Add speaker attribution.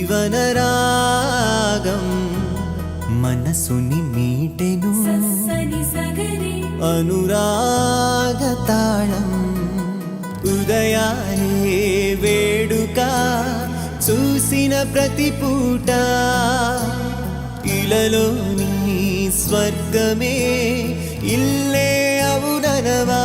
Speaker 1: జీవనరాగం మనసుని మీటెను అనురాగతాళం ఉదయాలే వేడుక చూసిన ప్రతి పూట ఇలలోని స్వర్గమే ఇల్లే అవుననవా